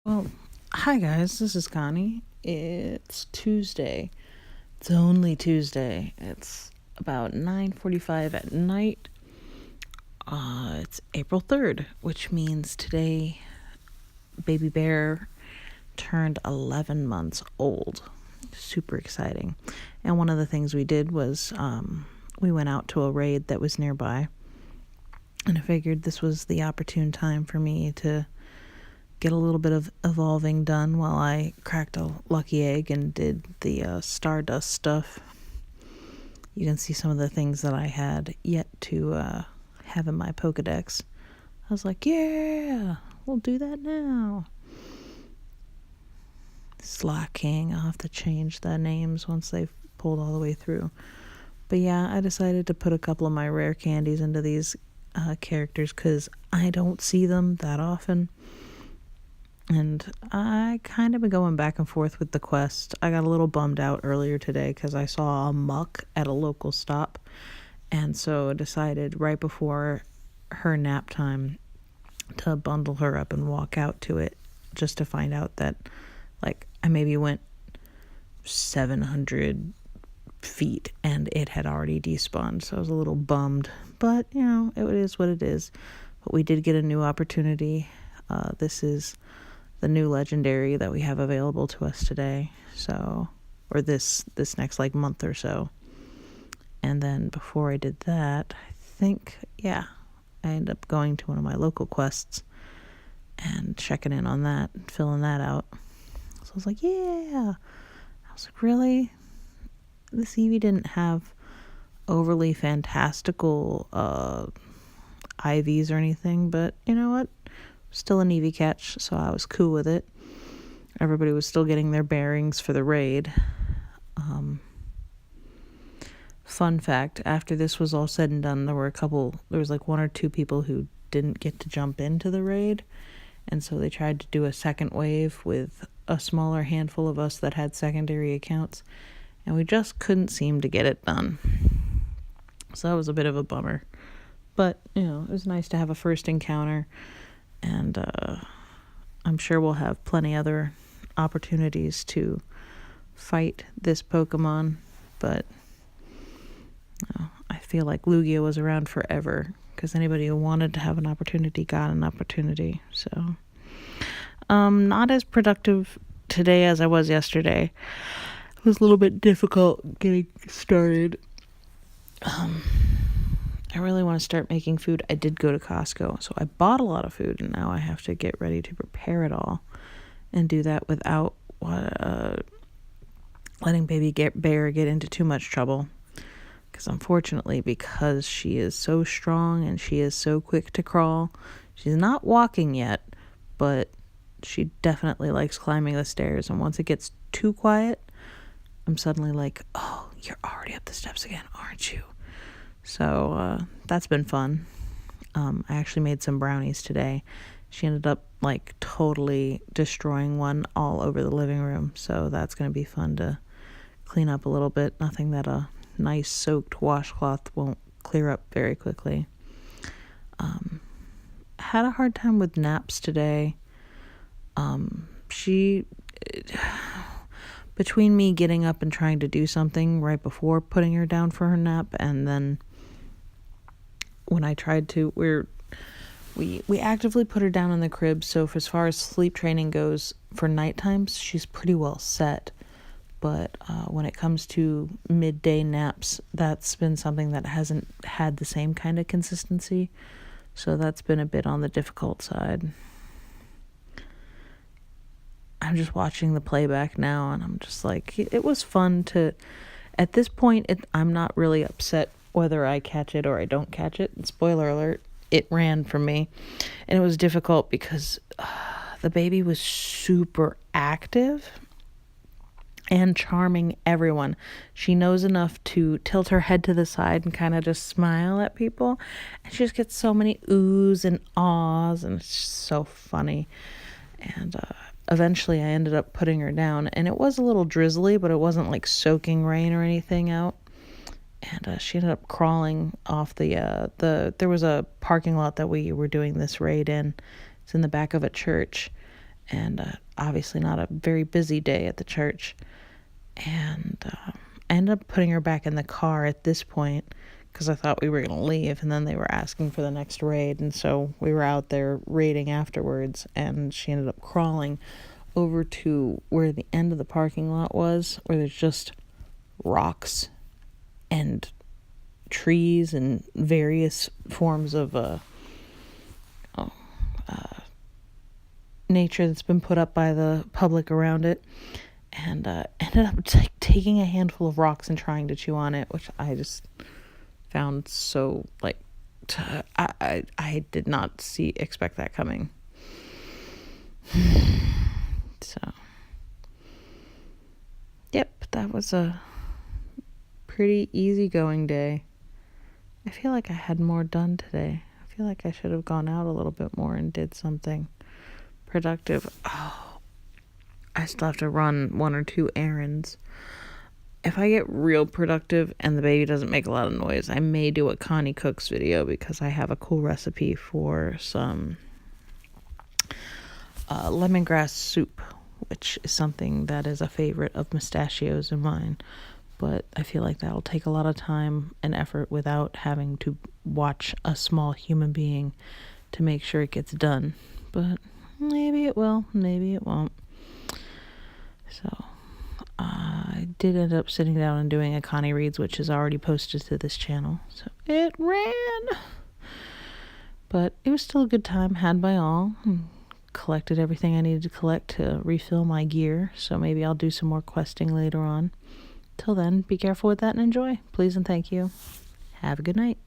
Well, hi guys, this is Connie. It's Tuesday. It's only Tuesday. It's about 9:45 at night. It's April 3rd, which means today baby bear turned 11 months old. Super exciting. And one of the things we did was we went out to a raid that was nearby. And I figured this was the opportune time for me to get a little bit of evolving done while I cracked a lucky egg and did the stardust stuff. You can see some of the things that I had yet to have in my Pokedex. I was like, yeah, we'll do that now. Slacking, I'll have to change the names once they've pulled all the way through. But yeah, I decided to put a couple of my rare candies into these characters because I don't see them that often. And I kind of been going back and forth with the quest. I got a little bummed out earlier today because I saw a muck at a local stop. And so I decided right before her nap time to bundle her up and walk out to it just to find out that, like, I maybe went 700 feet and it had already despawned. So I was a little bummed. But, you know, it is what it is. But we did get a new opportunity. This is the new legendary that we have available to us today, so, or this next like month or so. And then before I did that, I ended up going to one of my local quests and checking in on that, filling that out. So I was like, yeah. I was like, really? This Eevee didn't have overly fantastical IVs or anything, but you know what? Still an Eevee catch, so I was cool with it. Everybody was still getting their bearings for the raid. Fun fact, after this was all said and done, there was like one or two people who didn't get to jump into the raid, and so they tried to do a second wave with a smaller handful of us that had secondary accounts, and we just couldn't seem to get it done. So that was a bit of a bummer. But, you know, it was nice to have a first encounter. And I'm sure we'll have plenty other opportunities to fight this Pokemon. But I feel like Lugia was around forever because anybody who wanted to have an opportunity got an opportunity. So not as productive today as I was yesterday. It was a little bit difficult getting started. I really want to start making food. I did go to Costco, so I bought a lot of food, and now I have to get ready to prepare it all and do that without letting baby bear get into too much trouble. Because unfortunately, because she is so strong and she is so quick to crawl, she's not walking yet, but she definitely likes climbing the stairs, and once it gets too quiet, I'm suddenly like, oh, you're already up the steps again, aren't you? So that's been fun. I actually made some brownies today. She ended up like totally destroying one all over the living room. So that's going to be fun to clean up a little bit. Nothing that a nice soaked washcloth won't clear up very quickly. Had a hard time with naps today. Between me getting up and trying to do something right before putting her down for her nap, and then when I tried to, we actively put her down in the crib, so as far as sleep training goes for night times, she's pretty well set. But when it comes to midday naps, that's been something that hasn't had the same kind of consistency, so that's been a bit on the difficult side. I'm just watching the playback now, and I'm just like, it was fun to, at this point, I'm not really upset whether I catch it or I don't catch it. And spoiler alert, it ran from me. And it was difficult because the baby was super active and charming everyone. She knows enough to tilt her head to the side and kind of just smile at people. And she just gets so many oohs and ahs, and it's just so funny. And eventually I ended up putting her down, and it was a little drizzly, but it wasn't like soaking rain or anything out. And she ended up crawling off there was a parking lot that we were doing this raid in. It's in the back of a church. and obviously not a very busy day at the church. And I ended up putting her back in the car at this point because I thought we were going to leave, and then they were asking for the next raid, and so we were out there raiding afterwards, and she ended up crawling over to where the end of the parking lot was, where there's just rocks and trees and various forms of nature that's been put up by the public around it, and ended up taking a handful of rocks and trying to chew on it, which I just found so, like, I did not expect that coming. So, yep, that was a pretty easygoing day. I feel like I had more done today. I feel like I should have gone out a little bit more and did something productive. Oh, I still have to run 1 or 2 errands. If I get real productive and the baby doesn't make a lot of noise, I may do a Connie Cooks video, because I have a cool recipe for some lemongrass soup, which is something that is a favorite of Mustachio's and mine. But I feel like that'll take a lot of time and effort without having to watch a small human being to make sure it gets done. But maybe it will, maybe it won't. So I did end up sitting down and doing a Connie Reads, which is already posted to this channel. So it ran. But it was still a good time had by all. Collected everything I needed to collect to refill my gear. So maybe I'll do some more questing later on. Till then, be careful with that and enjoy. Please and thank you. Have a good night.